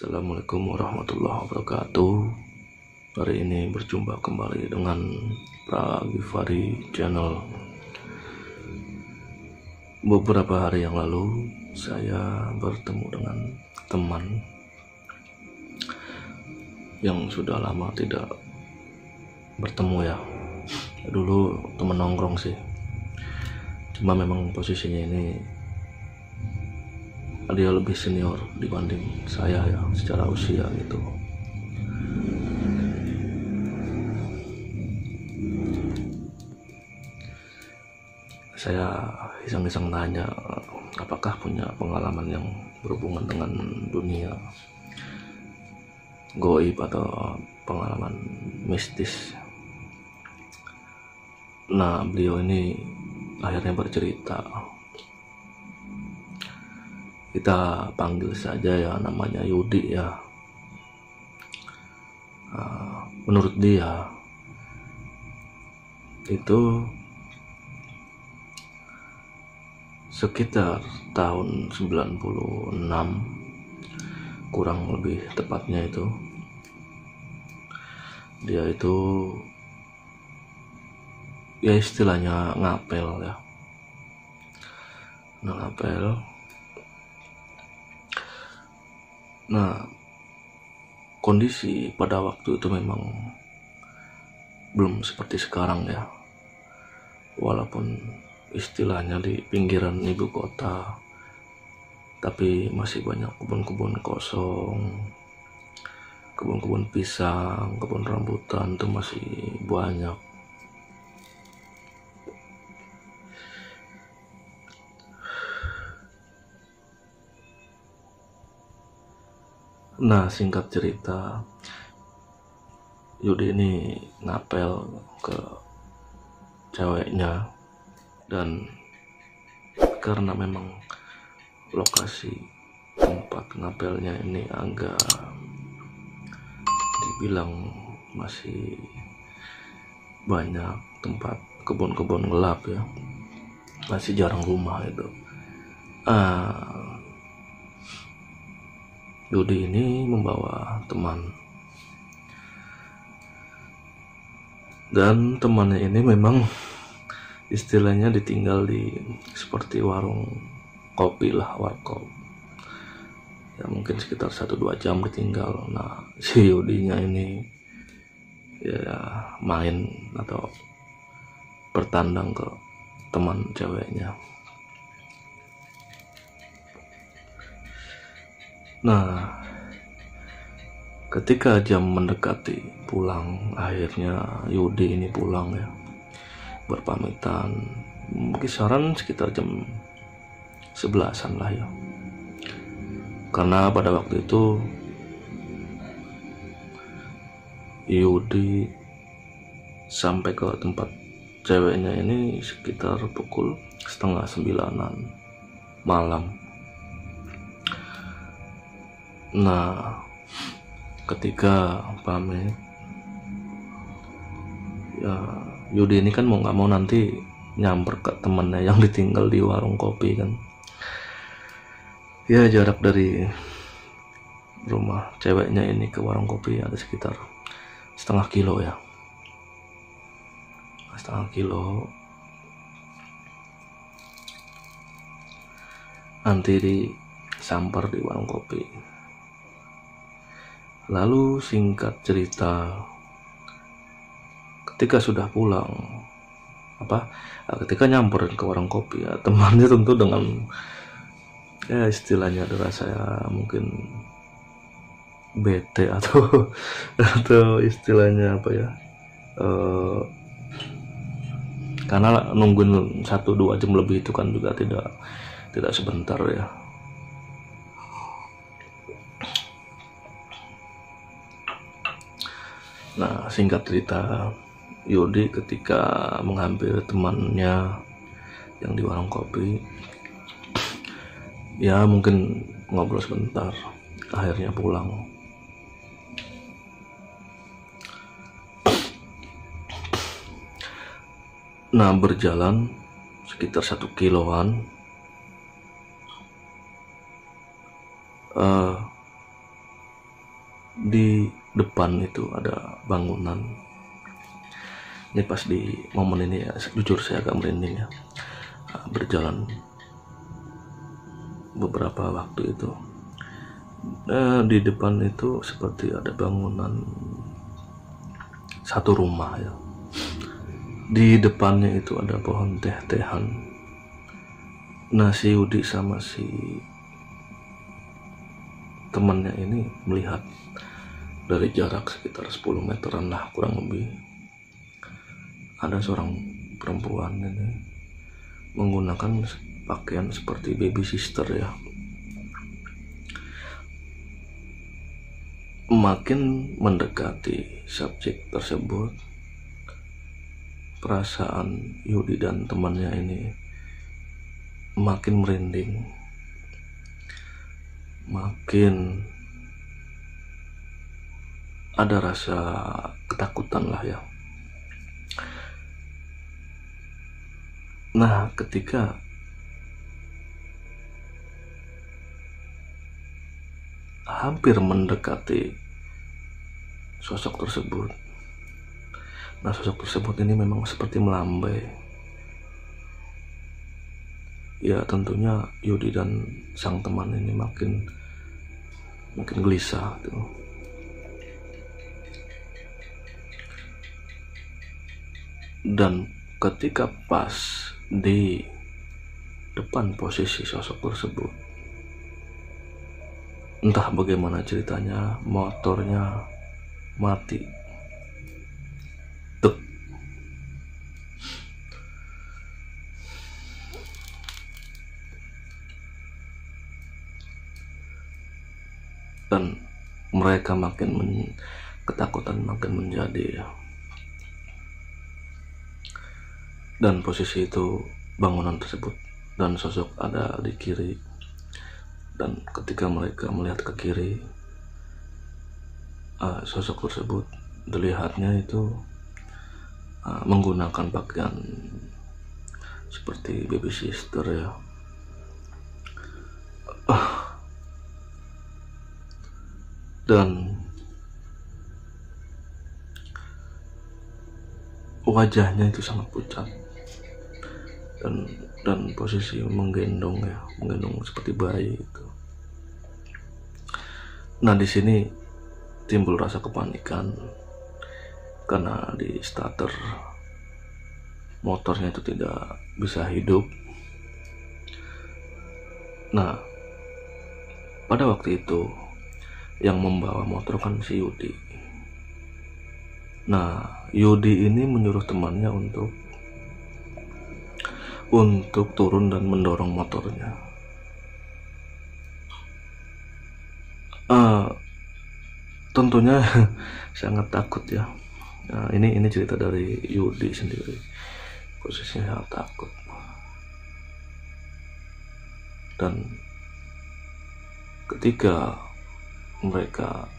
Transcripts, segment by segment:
Assalamualaikum warahmatullahi wabarakatuh. Hari ini berjumpa kembali dengan Pragivari Channel. Beberapa hari yang lalu saya bertemu dengan teman yang sudah lama tidak bertemu ya. Dulu teman nongkrong sih, cuma memang posisinya ini dia lebih senior dibanding saya ya, secara usia gitu. Saya iseng-iseng tanya apakah punya pengalaman yang berhubungan dengan dunia goib atau pengalaman mistis. Nah, beliau ini akhirnya bercerita. Kita panggil saja ya, namanya Yudi ya. Menurut dia itu sekitar tahun 96, kurang lebih tepatnya itu, dia itu ya istilahnya ngapel ya, ngapel. Nah, kondisi pada waktu itu memang belum seperti sekarang ya, walaupun istilahnya di pinggiran ibu kota, tapi masih banyak kebun-kebun kosong, kebun-kebun pisang, kebun rambutan itu masih banyak. Nah, singkat cerita, Yudi ini ngapel ke ceweknya, dan karena memang lokasi tempat ngapelnya ini agak dibilang masih banyak tempat kebun-kebun gelap ya, masih jarang rumah itu. Yudi ini membawa teman, dan temannya ini memang istilahnya ditinggal di seperti warung kopi lah, warkop ya, mungkin sekitar 1-2 jam ditinggal. Nah, si Yudinya ini ya main atau bertandang ke teman ceweknya. Nah, ketika jam mendekati pulang, akhirnya Yudi ini pulang ya, berpamitan, kisaran sekitar jam 11-an lah ya. Karena pada waktu itu Yudi sampai ke tempat ceweknya ini sekitar pukul 8:30 malam. Nah, ketika pamit ya, Yudi ini kan mau nggak mau nanti nyamper ke temennya yang ditinggal di warung kopi kan. Ya, jarak dari rumah ceweknya ini ke warung kopi ada sekitar setengah kilo ya, setengah kilo. Nanti disamper di warung kopi. Lalu singkat cerita, ketika sudah pulang, ketika nyamperin ke warung kopi ya, temannya tentu dengan ya istilahnya adalah saya mungkin bete atau atau istilahnya apa ya, karena nungguin 1-2 jam lebih itu kan juga tidak sebentar ya. Nah, singkat cerita, Yudi ketika mengambil temannya yang di warung kopi, ya mungkin ngobrol sebentar, akhirnya pulang. Nah, berjalan sekitar 1 kiloan, depan itu ada bangunan. Ini pas di momen ini ya, jujur saya agak merinding ya. Berjalan beberapa waktu itu, di depan itu seperti ada bangunan satu rumah ya. Di depannya itu ada pohon teh-tehan. Nah, si Yudi sama si temannya ini melihat dari jarak sekitar 10 meteran lah kurang lebih, ada seorang perempuan ini menggunakan pakaian seperti baby sister ya. Makin mendekati subjek tersebut, perasaan Yudi dan temannya ini makin merinding, makin ada rasa ketakutan lah ya. Nah, ketika hampir mendekati sosok tersebut, nah sosok tersebut ini memang seperti melambai. Ya tentunya Yudi dan sang teman ini makin gelisah gitu. Dan ketika pas di depan posisi sosok tersebut, entah bagaimana ceritanya, motornya mati. Tuk. Dan mereka ketakutan makin menjadi ya. Dan posisi itu bangunan tersebut dan sosok ada di kiri. Dan ketika mereka melihat ke kiri, sosok tersebut dilihatnya itu menggunakan pakaian seperti baby sister ya. Dan wajahnya itu sangat pucat dan posisi menggendong seperti bayi itu. Nah, di sini timbul rasa kepanikan karena di starter motornya itu tidak bisa hidup. Nah, pada waktu itu yang membawa motor kan si Yudi. Nah, Yudi ini menyuruh temannya untuk turun dan mendorong motornya. Tentunya sangat takut ya. Nah, ini cerita dari Yudi sendiri. Posisinya sangat takut. Dan ketika mereka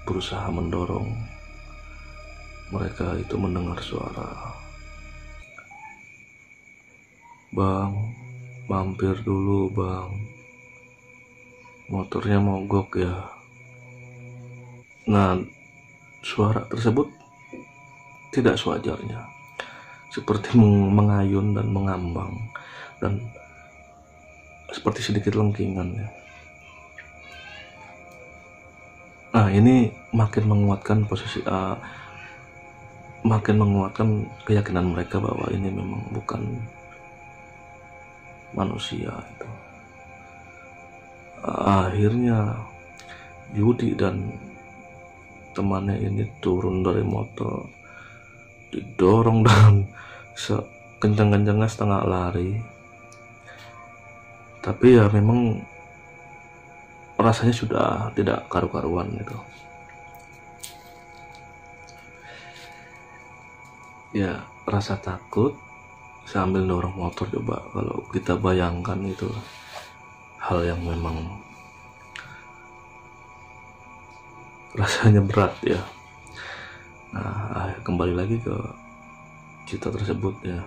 berusaha mendorong, mereka itu mendengar suara, "Bang, mampir dulu bang, motornya mogok ya." Nah, suara tersebut tidak sewajarnya, seperti mengayun dan mengambang, dan seperti sedikit lengkingan ya. Nah, ini makin menguatkan keyakinan mereka bahwa ini memang bukan manusia itu. Akhirnya Yudi dan temannya ini turun dari motor, didorong dan sekencang-kencangnya setengah lari. Tapi ya memang rasanya sudah tidak karu-karuan gitu. Ya, rasa takut sambil dorong motor, coba kalau kita bayangkan itu hal yang memang rasanya berat ya. Nah, kembali lagi ke cerita tersebut ya.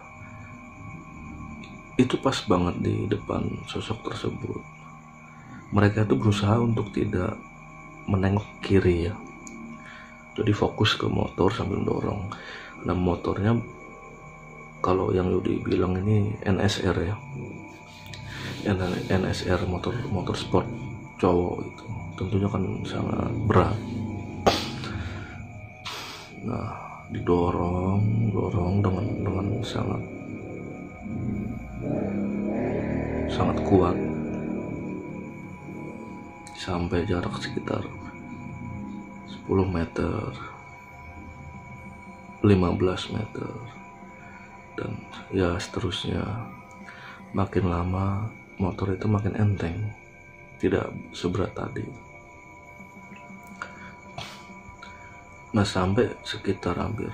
Itu pas banget di depan sosok tersebut. Mereka itu berusaha untuk tidak menengok kiri ya. Jadi fokus ke motor sambil dorong. Nah motornya kalau yang Yudi bilang ini NSR ya, NSR motor sport cowok itu tentunya kan sangat berat. Nah didorong dengan sangat kuat sampai jarak sekitar 10 meter, 15 meter, dan ya seterusnya. Makin lama motor itu makin enteng, tidak seberat tadi. Nah sampai sekitar hampir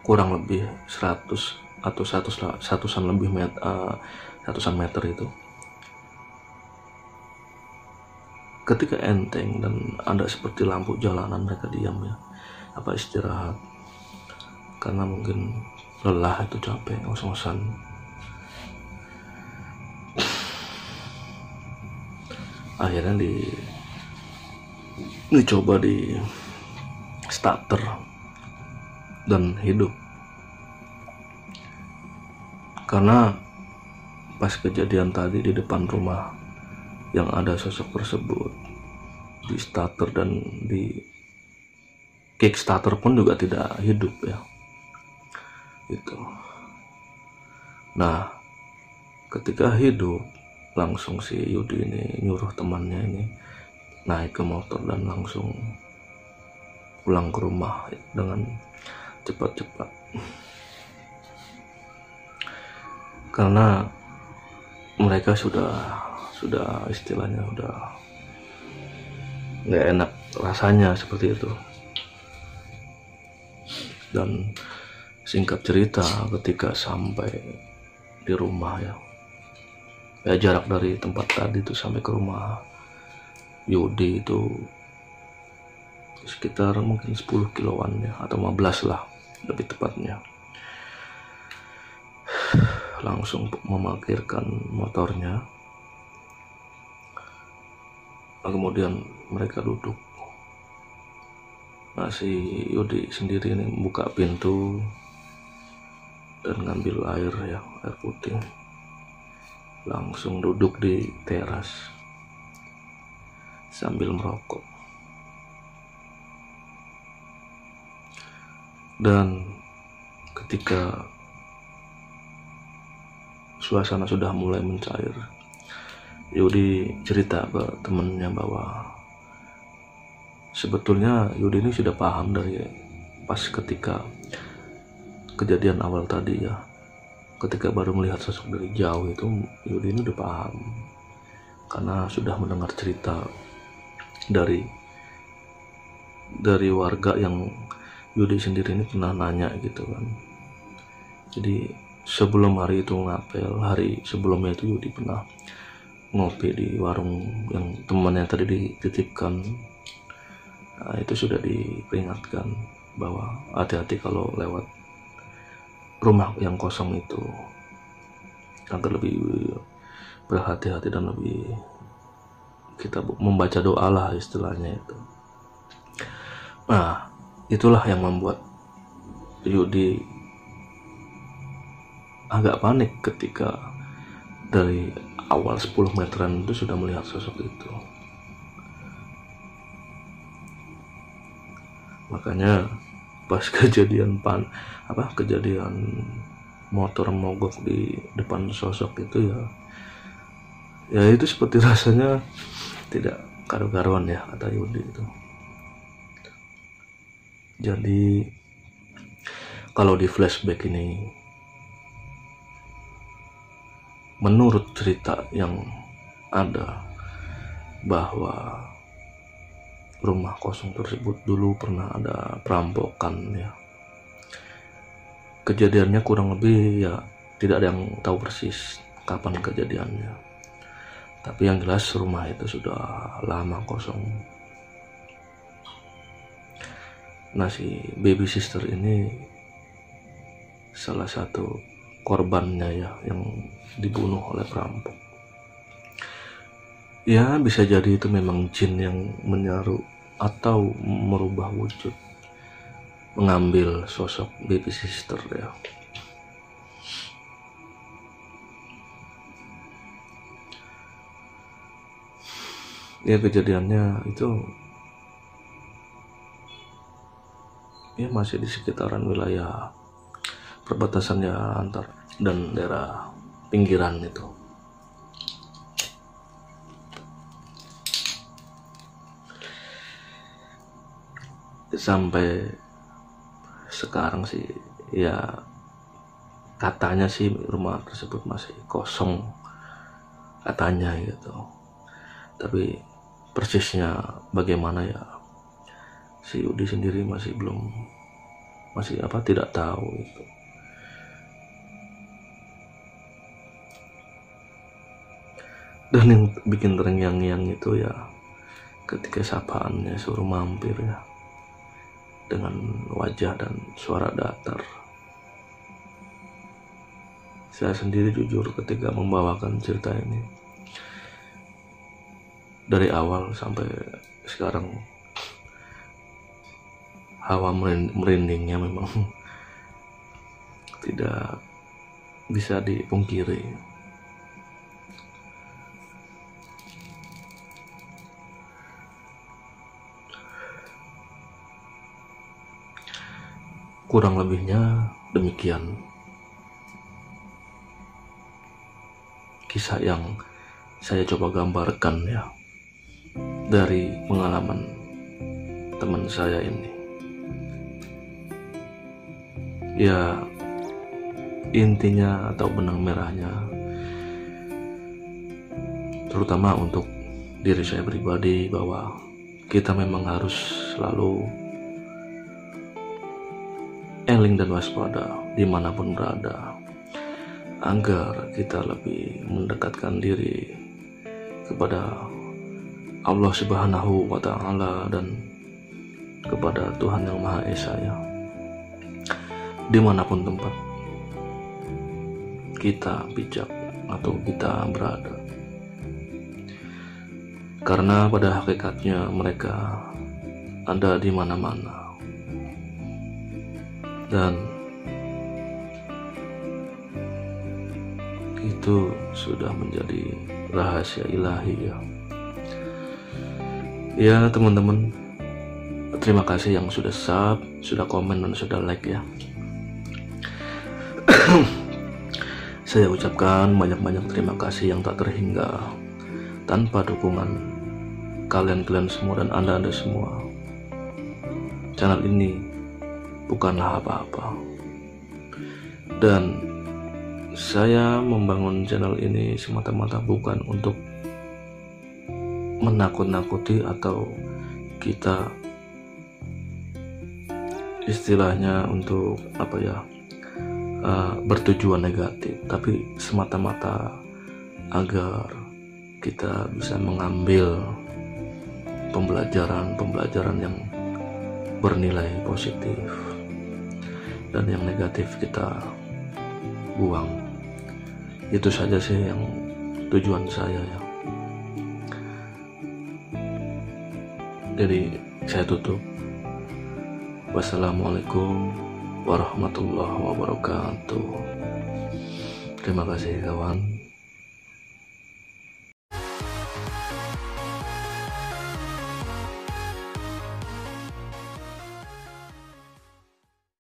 kurang lebih 100 atau satusan meter itu, ketika enteng dan ada seperti lampu jalanan, mereka diam ya, istirahat karena mungkin lelah, itu capek, ngos-ngosan. Akhirnya dicoba di starter dan hidup. Karena pas kejadian tadi di depan rumah yang ada sosok tersebut, di starter dan di kickstarter pun juga tidak hidup ya. Itu. Nah, ketika hidup, langsung si Yudi ini nyuruh temannya ini naik ke motor dan langsung pulang ke rumah dengan cepat-cepat. Karena mereka sudah istilahnya udah nggak enak rasanya seperti itu. Dan singkat cerita, ketika sampai di rumah ya jarak dari tempat tadi itu sampai ke rumah Yudi itu sekitar mungkin 10 kiloan ya, atau 15 lah lebih tepatnya. Langsung memarkirkan motornya, kemudian mereka duduk. Nah si Yudi sendiri ini buka pintu dan ngambil air putih, langsung duduk di teras sambil merokok. Dan ketika suasana sudah mulai mencair, Yudi cerita ke temennya bahwa sebetulnya Yudi ini sudah paham dari pas ketika kejadian awal tadi ya. Ketika baru melihat sosok dari jauh itu, Yudi ini udah paham karena sudah mendengar cerita dari warga yang Yudi sendiri ini pernah nanya gitu kan. Jadi sebelum hari itu ngapel, hari sebelumnya itu Yudi pernah ngopi di warung yang temannya tadi dititipkan. Nah, itu sudah diperingatkan bahwa hati-hati kalau lewat rumah yang kosong itu, agar lebih berhati-hati dan lebih kita membaca doa lah istilahnya itu. Nah itulah yang membuat Yudi agak panik ketika dari awal 10 meteran itu sudah melihat sosok itu. Makanya pas kejadian motor mogok di depan sosok itu ya itu seperti rasanya tidak karu-karuan ya, kata Yudi itu. Jadi kalau di flashback ini, menurut cerita yang ada, bahwa rumah kosong tersebut dulu pernah ada perampokan ya. Kejadiannya kurang lebih ya tidak ada yang tahu persis kapan kejadiannya. Tapi yang jelas rumah itu sudah lama kosong. Nah si baby sister ini salah satu korbannya ya, yang dibunuh oleh perampok. Ya bisa jadi itu memang jin yang menyaru atau merubah wujud, mengambil sosok baby sister ya. Ya kejadiannya itu ya masih di sekitaran wilayah perbatasannya antar dan daerah pinggiran itu. Sampai sekarang sih ya katanya sih rumah tersebut masih kosong katanya gitu, tapi persisnya bagaimana ya si Udi sendiri masih tidak tahu itu. Dan yang bikin terngiang-ngiang itu ya ketika sapaannya suruh mampir ya, dengan wajah dan suara datar. Saya sendiri jujur ketika membawakan cerita ini, dari awal sampai sekarang hawa merindingnya memang tidak bisa dipungkiri. Kurang lebihnya demikian kisah yang saya coba gambarkan ya dari pengalaman teman saya ini. Ya intinya atau benang merahnya, terutama untuk diri saya pribadi, bahwa kita memang harus selalu eling dan waspada dimanapun berada, agar kita lebih mendekatkan diri kepada Allah Subhanahu wa Ta'ala dan kepada Tuhan Yang Maha Esa ya, dimanapun tempat kita bijak atau kita berada. Karena pada hakikatnya mereka ada di mana-mana, dan itu sudah menjadi rahasia ilahi ya. Ya teman-teman, terima kasih yang sudah sub, sudah komen dan sudah like ya. Saya ucapkan banyak-banyak terima kasih yang tak terhingga. Tanpa dukungan kalian semua dan anda semua, channel ini bukanlah apa-apa. Dan saya membangun channel ini semata-mata bukan untuk menakut-nakuti atau kita istilahnya untuk bertujuan negatif, tapi semata-mata agar kita bisa mengambil pembelajaran yang bernilai positif dan yang negatif kita buang. Itu saja sih yang tujuan saya ya. Jadi saya tutup. Wassalamualaikum warahmatullahi wabarakatuh. Terima kasih kawan.